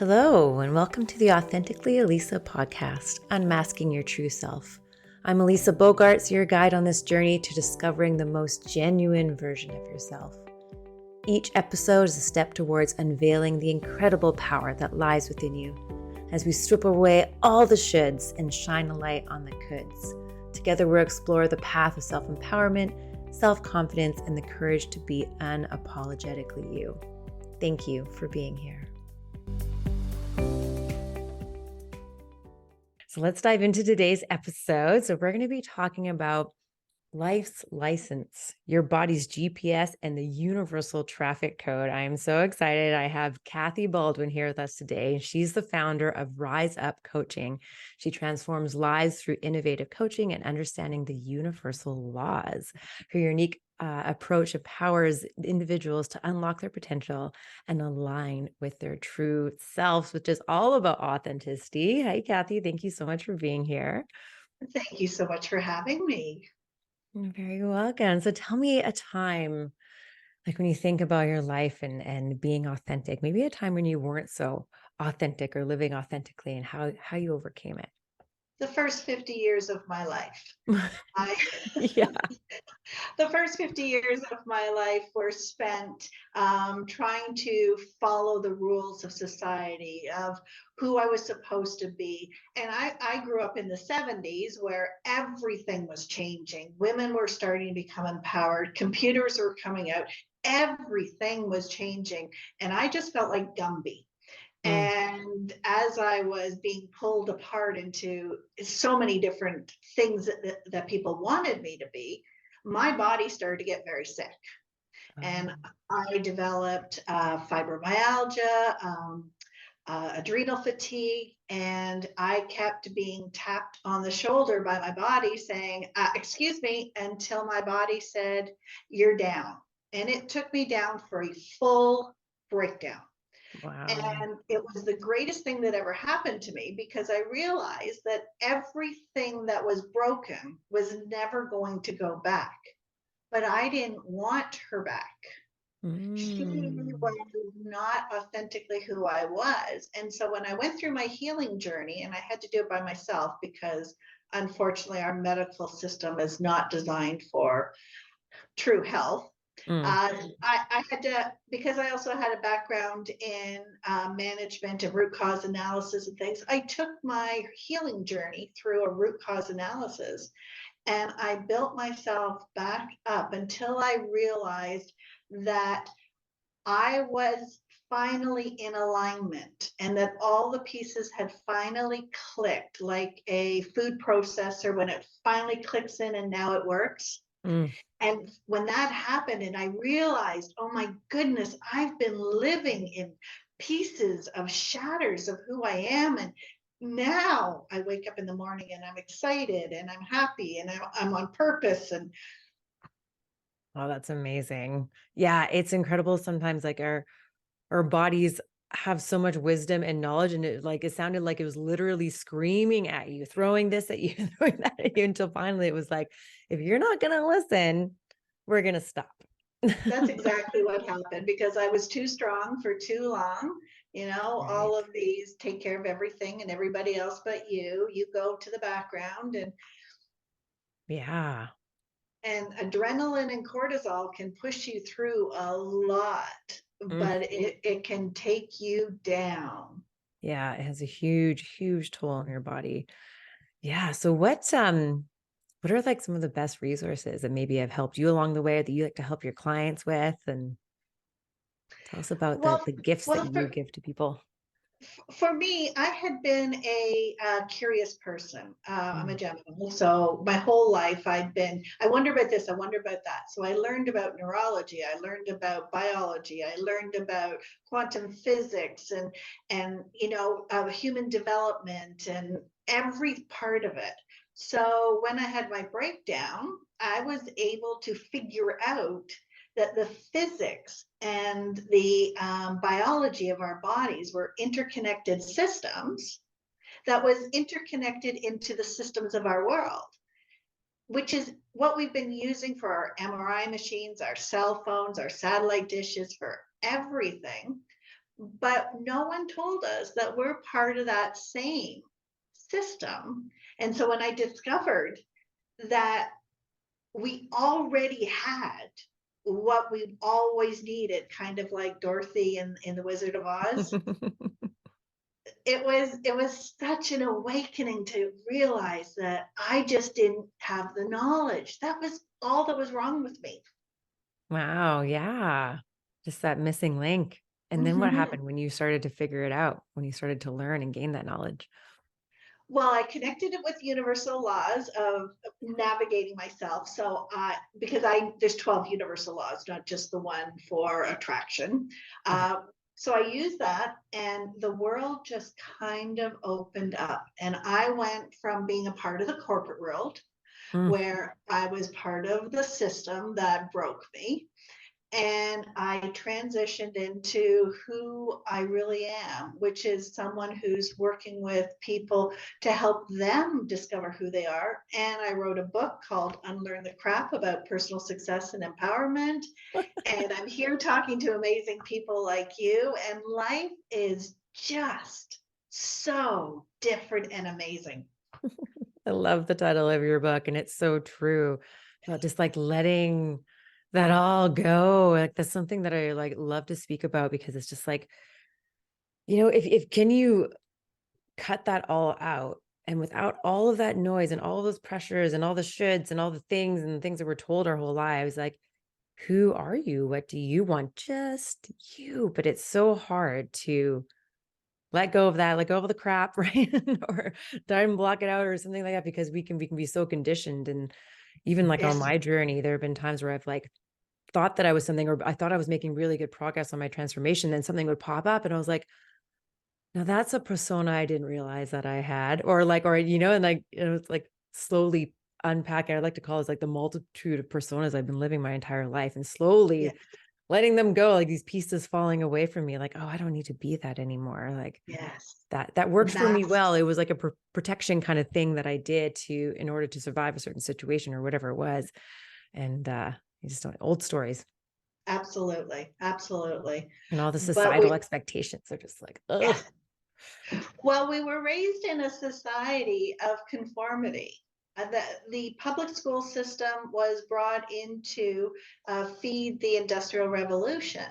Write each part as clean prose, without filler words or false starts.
Hello, and welcome to the Authentically Elisa podcast, Unmasking Your True Self. I'm Elisa Bogarts, your guide on this journey to discovering the most genuine version of yourself. Each episode is a step towards unveiling the incredible power that lies within you as we strip away all the shoulds and shine a light on the coulds. Together, we'll explore the path of self-empowerment, self-confidence, and the courage to be unapologetically you. Thank you for being here. So let's dive into today's episode. So we're going to be talking about life's license, your body's GPS, and the universal traffic code. I am so excited. I have Kathy Baldwin here with us today. She's the founder of RiseUP Coaching. She transforms lives through innovative coaching and understanding the universal laws. Her unique approach empowers individuals to unlock their potential and align with their true selves, which is all about authenticity. Hi, Kathy. Thank you so much for being here. Thank you so much for having me. You're very welcome. So tell me a time, like when you think about your life and being authentic, maybe a time when you weren't so authentic or living authentically and how you overcame it. The first 50 years of my life. I, Yeah. the first 50 years of my life were spent trying to follow the rules of society, of who I was supposed to be. And I grew up in the 70s where everything was changing. Women were starting to become empowered. Computers were coming out. Everything was changing. And I just felt like Gumby. Mm. And as I was being pulled apart into so many different things that people wanted me to be, my body started to get very sick. And I developed fibromyalgia, adrenal fatigue, and I kept being tapped on the shoulder by my body saying, excuse me, until my body said, you're down. And it took me down for a full breakdown. Wow. And it was the greatest thing that ever happened to me because I realized that everything that was broken was never going to go back. But I didn't want her back. She Mm. was not authentically who I was. And so when I went through my healing journey, and I had to do it by myself because unfortunately our medical system is not designed for true health. Mm. I had to, because I also had a background in management and root cause analysis and things. I took my healing journey through a root cause analysis and I built myself back up until I realized that I was finally in alignment and that all the pieces had finally clicked like a food processor when it finally clicks in and now it works. Mm. And when that happened, and I realized, oh my goodness, I've been living in pieces of shatters of who I am. And now I wake up in the morning and I'm excited and I'm happy and I'm on purpose. And Oh, that's amazing. Yeah, it's incredible sometimes like our bodies have so much wisdom and knowledge, and it sounded like it was literally screaming at you, throwing this at you, throwing that at you, until finally it was like, if you're not gonna listen, we're gonna stop. that's exactly what happened because I was too strong for too long. You know, all Right. of these take care of everything and everybody else but you go to the background. Yeah. And adrenaline and cortisol can push you through a lot, Mm. but it can take you down. Yeah, it has a huge, huge toll on your body. Yeah. So what are like some of the best resources that maybe have helped you along the way that you like to help your clients with? And tell us about Well, the gifts that well, you give to people. for me, I had been a curious person. I'm a Mm. Gemini, so my whole life I wonder about this, I wonder about that. So I learned about neurology, I learned about biology, I learned about quantum physics and human development and every part of it. So when I had my breakdown, I was able to figure out that the physics and the biology of our bodies were interconnected systems that was interconnected into the systems of our world, which is what we've been using for our MRI machines, our cell phones, our satellite dishes, for everything. but no one told us that we're part of that same system. And so when I discovered that we already had what we've always needed, kind of like Dorothy in the Wizard of Oz, it was such an awakening to realize that I just didn't have the knowledge. That was all that was wrong with me. Wow, yeah. Just that missing link. And then what happened when you started to figure it out, when you started to learn and gain that knowledge? Well, I connected it with universal laws of navigating myself. So, because there's 12 universal laws, not just the one for attraction. Okay. So I used that, and the world just kind of opened up. And I went from being a part of the corporate world, Mm. where I was part of the system that broke me, and I transitioned into who I really am, which is someone who's working with people to help them discover who they are. And I wrote a book called Unlearn the Crap about personal success and empowerment. And I'm here talking to amazing people like you. And life is just so different and amazing. I love the title of your book, and it's so true about just like letting that all go. Like that's something that I like love to speak about because it's just like, if can you cut that all out and without all of that noise and all of those pressures and all the shoulds and all the things that we're told our whole lives, like who are you? What do you want? Just you. But it's so hard to let go of that, let go of the crap, right? Or time block it out or something like that because we can be so conditioned. And even like on Yes. my journey, there have been times where I've like thought that I was something, or I thought I was making really good progress on my transformation. Then something would pop up and I was like, now that's a persona I didn't realize that I had, or like, and like, it's like slowly unpacking. I like to call it like the multitude of personas I've been living my entire life and Yes. slowly letting them go, like these pieces falling away from me. Like, oh, I don't need to be that anymore. Like, Yes. that worked for me That's well. It was like a protection kind of thing that I did in order to survive a certain situation or whatever it was. And you just don't old stories absolutely. Absolutely. and all the But societal we, expectations are just like, oh, yes. Well, we were raised in a society of conformity. The public school system was brought in to feed the Industrial Revolution,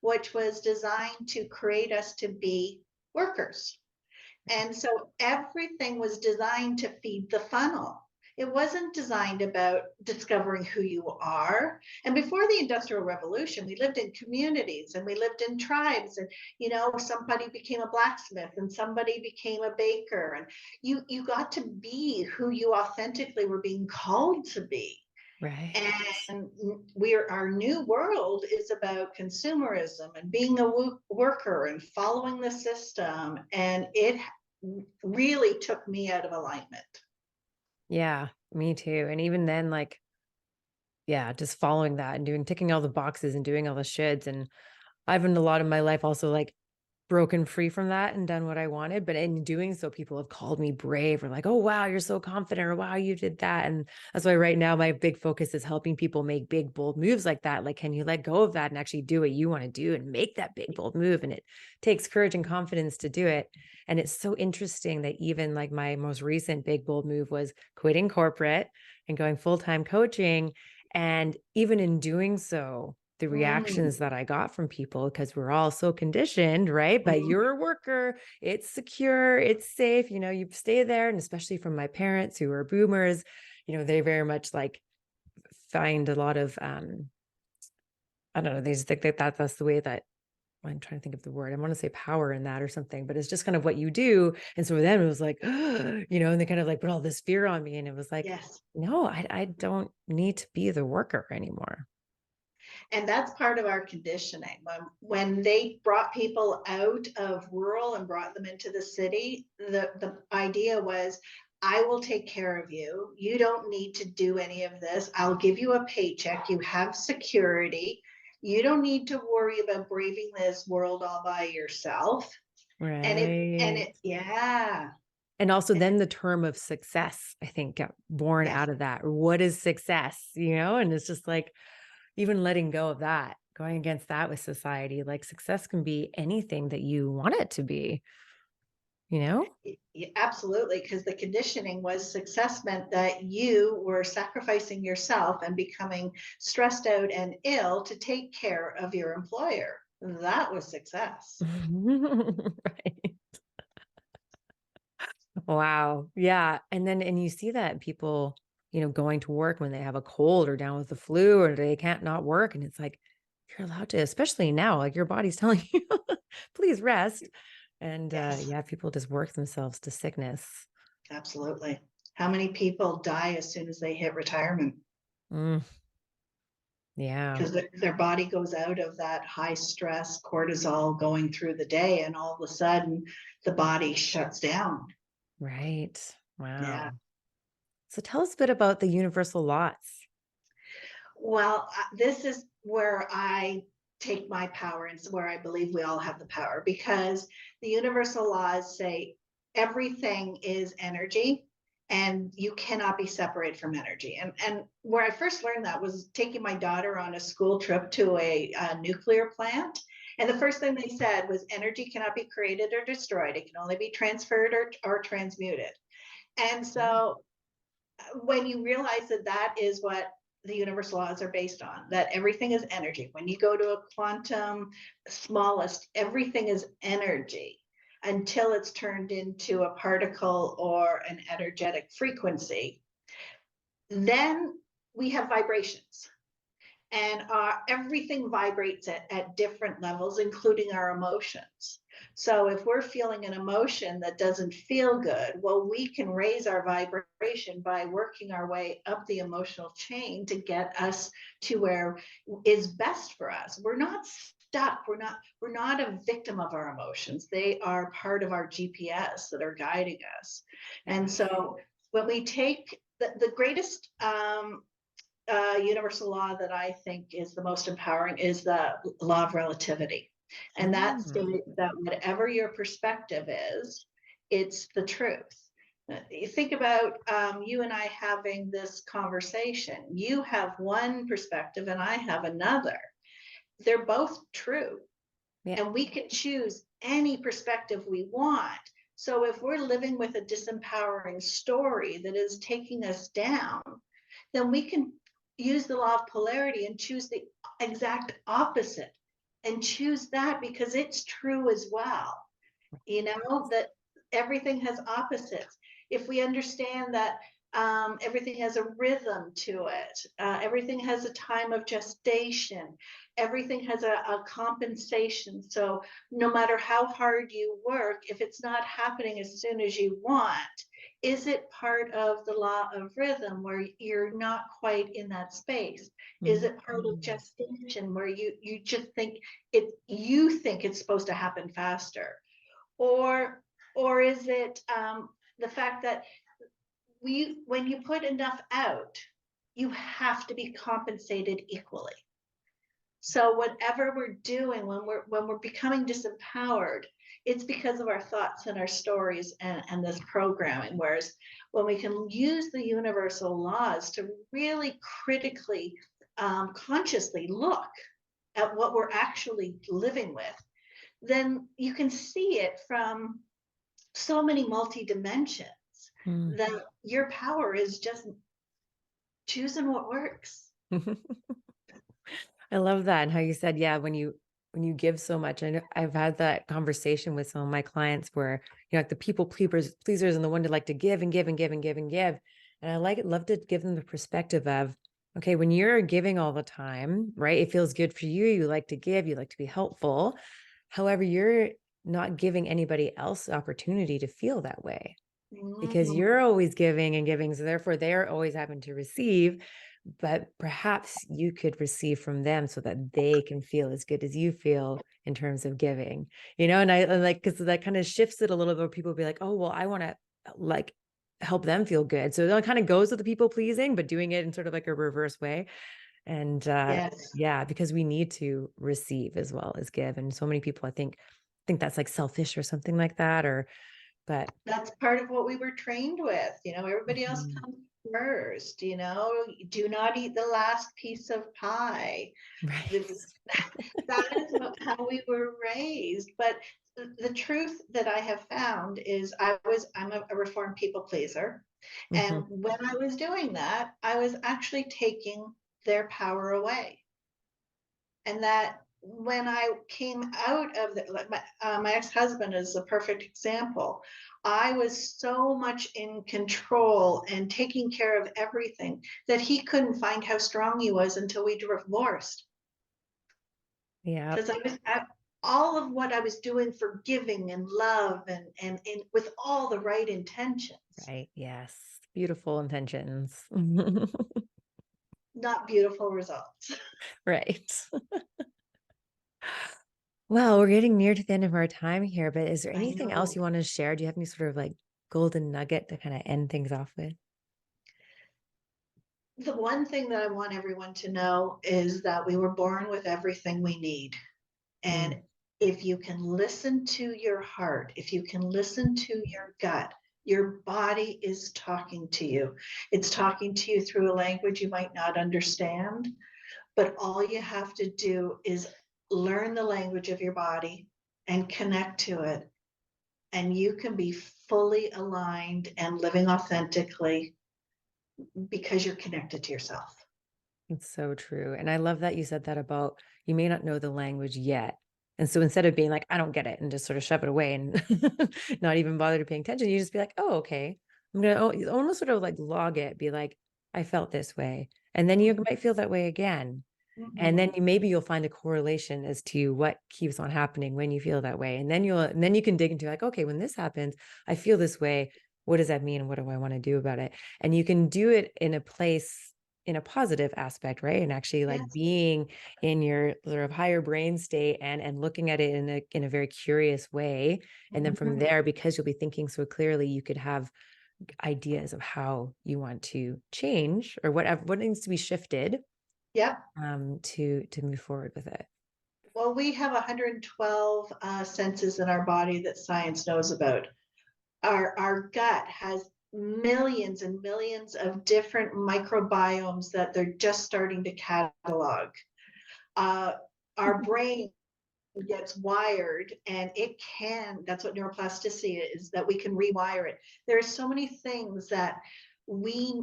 which was designed to create us to be workers. And so everything was designed to feed the funnel. It wasn't designed about discovering who you are. And before the Industrial Revolution, we lived in communities and we lived in tribes. And, somebody became a blacksmith and somebody became a baker. And you got to be who you authentically were being called to be. right. And our new world is about consumerism and being a worker and following the system. And it really took me out of alignment. Yeah, me too. And even then, like, yeah, just following that and ticking all the boxes and doing all the shoulds. And I've in a lot of my life also like broken free from that and done what I wanted. But in doing so, people have called me brave or like, oh, wow, you're so confident, or wow, you did that. And that's why right now my big focus is helping people make big, bold moves like that. Like, can you let go of that and actually do what you want to do and make that big, bold move? And it takes courage and confidence to do it. And it's so interesting that even like my most recent big, bold move was quitting corporate and going full-time coaching. And even in doing so, the Mm, reactions that I got from people, because we're all so conditioned, right? But mhm. you're a worker, it's secure, it's safe, you stay there. And especially from my parents who are boomers, they very much like find a lot of, I don't know, they just think that that's the way that I'm trying to think of the word. I want to say power in that or something, but it's just kind of what you do. And so then it was like, and they kind of like put all this fear on me. And it was like, Yes. no, I don't need to be the worker anymore. And that's part of our conditioning. When they brought people out of rural and brought them into the city, the idea was, I will take care of you. You don't need to do any of this. I'll give you a paycheck. You have security. You don't need to worry about braving this world all by yourself. Right. Yeah. And also And then the term of success, I think, got born yes, out of that. What is success? And it's just like even letting go of that going against that with society. Like success can be anything that you want it to be, you know? Absolutely, because the conditioning was success meant that you were sacrificing yourself and becoming stressed out and ill to take care of your employer. That was success. Right. Wow. Yeah. And you see that in people, going to work when they have a cold or down with the flu or they can't not work. And it's like, you're allowed to, especially now, like your body's telling you, please rest. And Yes, yeah, people just work themselves to sickness. absolutely. How many people die as soon as they hit retirement? Mm, yeah. Because their body goes out of that high stress cortisol going through the day, and all of a sudden the body shuts down. Right. Yeah. Wow. So tell us a bit about the universal laws. Well, this is where I take my power and where I believe we all have the power, because the universal laws say everything is energy and you cannot be separated from energy. And where I first learned that was taking my daughter on a school trip to a nuclear plant. And the first thing they said was energy cannot be created or destroyed. It can only be transferred or transmuted. And Mm, so when you realize that that is what the universal laws are based on, that everything is energy. When you go to a quantum smallest, everything is energy until it's turned into a particle or an energetic frequency. Then we have vibrations, and everything vibrates at different levels, including our emotions. So if we're feeling an emotion that doesn't feel good, well, we can raise our vibration by working our way up the emotional chain to get us to where is best for us. We're not stuck. We're not a victim of our emotions. They are part of our GPS that are guiding us. And yes. so when we take the greatest universal law that I think is the most empowering is the law of relativity. And that Mm, states that whatever your perspective is, it's the truth. You think about you and I having this conversation. You have one perspective and I have another. They're both true, yeah. and we can choose any perspective we want. So if we're living with a disempowering story that is taking us down, then we can use the law of polarity and choose the exact opposite and choose that because it's true as well. That everything has opposites. If we understand that everything has a rhythm to it, everything has a time of gestation, everything has a compensation. So no matter how hard you work, if it's not happening as soon as you want, is it part of the law of rhythm where you're not quite in that space? Is it part of Mhm. gestation where you just think it's supposed to happen faster? Or is it the fact that when you put enough out, you have to be compensated equally? So whatever we're doing when we're becoming disempowered, it's because of our thoughts and our stories and this programming. Whereas when we can use the universal laws to really critically, consciously look at what we're actually living with, then you can see it from so many multi dimensions Mm. that your power is just choosing what works. I love that and how you said, yeah, when you give so much. I know I've had that conversation with some of my clients where, like the people pleasers and the one to like to give and give and give and give and give. And I love to give them the perspective of, okay, when you're giving all the time, right? It feels good for you. You like to give, you like to be helpful. However, you're not giving anybody else the opportunity to feel that way because Mm, you're always giving and giving. So therefore they're always having to receive, but perhaps you could receive from them so that they can feel as good as you feel in terms of giving, and I like, because that kind of shifts it a little bit where people be like, oh, well, I want to like help them feel good. So it kind of goes with the people pleasing, but doing it in sort of like a reverse way. And yes, yeah, because we need to receive as well as give. And so many people, I think that's like selfish or something like that, but that's part of what we were trained with. Everybody else mhm, first, do not eat the last piece of pie. Right. The- that is how we were raised. But the truth that I have found is I'm a reformed people pleaser. Hmm. And when I was doing that, I was actually taking their power away. And that when I came out of like my ex-husband is a perfect example. I was so much in control and taking care of everything that he couldn't find how strong he was until we divorced. Yeah. Because all of what I was doing for giving and love and with all the right intentions, Right. Yes. Beautiful intentions. not beautiful results. Right. Well, we're getting near to the end of our time here, but is there I anything else know. you want to share? Do you have any sort of like golden nugget to kind of end things off with? The one thing that I want everyone to know is that we were born with everything we need. And Mm, if you can listen to your heart, if you can listen to your gut, your body is talking to you. It's talking to you through a language you might not understand, but all you have to do is learn the language of your body and connect to it. And you can be fully aligned and living authentically because you're connected to yourself. it's so true. And I love that you said that about you may not know the language yet. And so instead of being like, I don't get it and just sort of shove it away and not even bother to pay attention, you just be like, oh, okay. I'm going to almost sort of like log it, be like, I felt this way. And then you might feel that way again. And then Mhm. maybe you'll find a correlation as to what keeps on happening when you feel that way. And then you can dig into like, okay, when this happens, I feel this way. What does that mean? What do I want to do about it? And you can do it in a place in a positive aspect, right? And actually like Yes. being in your sort of higher brain state and looking at it in a very curious way. And then from Mhm. there, because you'll be thinking so clearly, you could have ideas of how you want to change or what needs to be shifted Yep. to move forward with it. Well, we have 112 senses in our body that science knows about. Our gut has millions and millions of different microbiomes that they're just starting to catalog. Uh, our brain gets wired and it can, that's what neuroplasticity is, that we can rewire it. There are so many things that we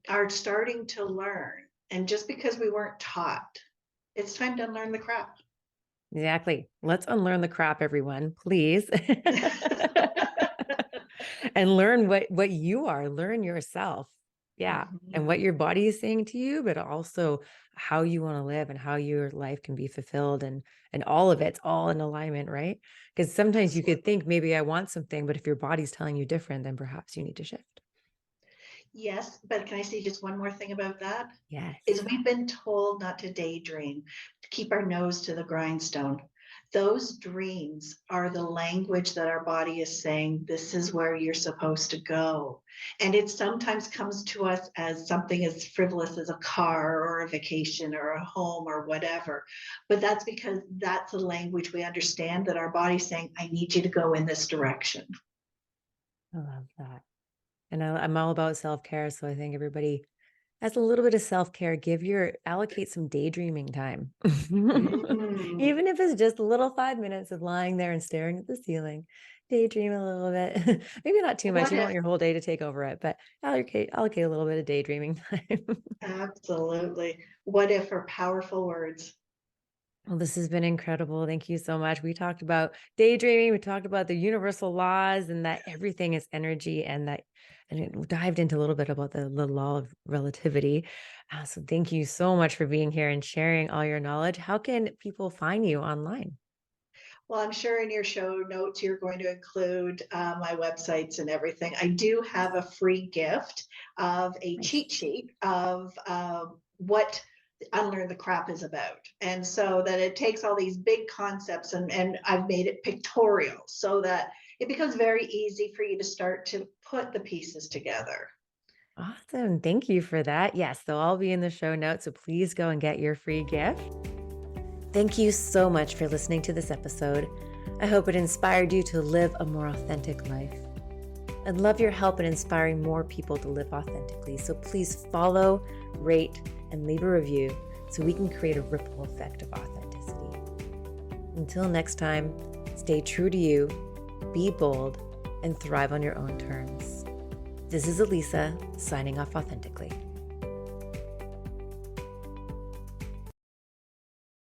are starting to learn. And just because we weren't taught, it's time to unlearn the crap. Exactly. Let's unlearn the crap, everyone, please. And learn what you are. Learn yourself. Yeah. And Mhm. what your body is saying to you, but also how you want to live and how your life can be fulfilled and all of it's all in alignment, right? Because sometimes you could Absolutely. think maybe I want something, but if your body's telling you different, then perhaps you need to shift. Yes, but can I say just one more thing about that? Is Yes. we've been told not to daydream, to keep our nose to the grindstone. Those dreams are the language that our body is saying, this is where you're supposed to go. And it sometimes comes to us as something as frivolous as a car or a vacation or a home or whatever. But that's because that's the language we understand that our body's saying, I need you to go in this direction. I love that. And I'm all about self-care. So I think everybody as a little bit of self-care, allocate some daydreaming time. Mm. Even if it's just a little 5 minutes of lying there and staring at the ceiling, daydream a little bit. Maybe not too much. What You don't if want your whole day to take over it, but allocate a little bit of daydreaming time. Absolutely. What if are powerful words? Well, this has been incredible. Thank you so much. We talked about daydreaming. We talked about the universal laws and that everything is energy and it dived into a little bit about the law of relativity. So thank you so much for being here and sharing all your knowledge. How can people find you online? Well, I'm sure in your show notes you're going to include my websites and everything. I do have a free gift of a cheat Nice. sheet of what Unlearn the Crap is about. And so that it takes all these big concepts and I've made it pictorial so that it becomes very easy for you to start to put the pieces together. Awesome. Thank you for that. Yes, they'll all be in the show notes. So please go and get your free gift. Thank you so much for listening to this episode. I hope it inspired you to live a more authentic life. I'd love your help in inspiring more people to live authentically. So please follow, rate, and leave a review so we can create a ripple effect of authenticity. Until next time, stay true to you, be bold, and thrive on your own terms. This is Elisa, signing off authentically.